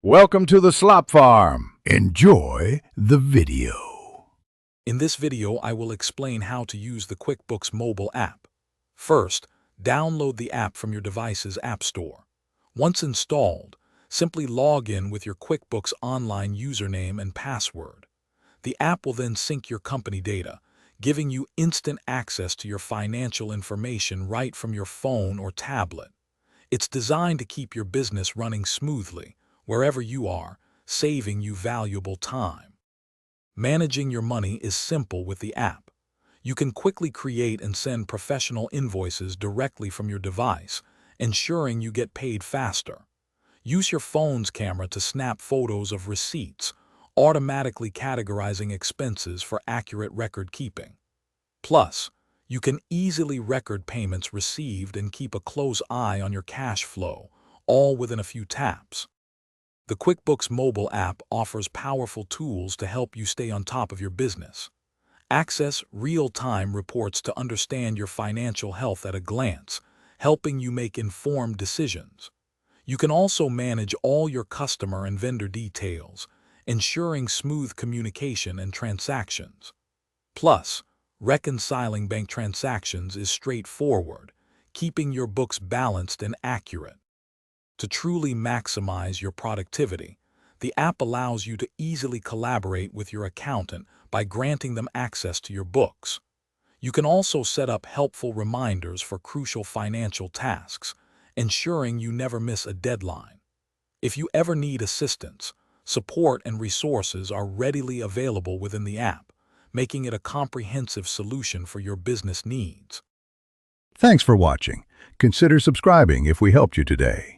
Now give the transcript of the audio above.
Welcome to the Slop Farm. Enjoy the video. In this video, I will explain how to use the QuickBooks mobile app. First, download the app from your device's app store. Once installed, simply log in with your QuickBooks online username and password. The app will then sync your company data, giving you instant access to your financial information right from your phone or tablet. It's designed to keep your business running smoothly, wherever you are, saving you valuable time. Managing your money is simple with the app. You can quickly create and send professional invoices directly from your device, ensuring you get paid faster. Use your phone's camera to snap photos of receipts, automatically categorizing expenses for accurate record keeping. Plus, you can easily record payments received and keep a close eye on your cash flow, all within a few taps. The QuickBooks mobile app offers powerful tools to help you stay on top of your business. Access real-time reports to understand your financial health at a glance, helping you make informed decisions. You can also manage all your customer and vendor details, ensuring smooth communication and transactions. Plus, reconciling bank transactions is straightforward, keeping your books balanced and accurate. To truly maximize your productivity, the app allows you to easily collaborate with your accountant by granting them access to your books. You can also set up helpful reminders for crucial financial tasks, ensuring you never miss a deadline. If you ever need assistance, support and resources are readily available within the app, making it a comprehensive solution for your business needs. Thanks for watching. Consider subscribing if we helped you today.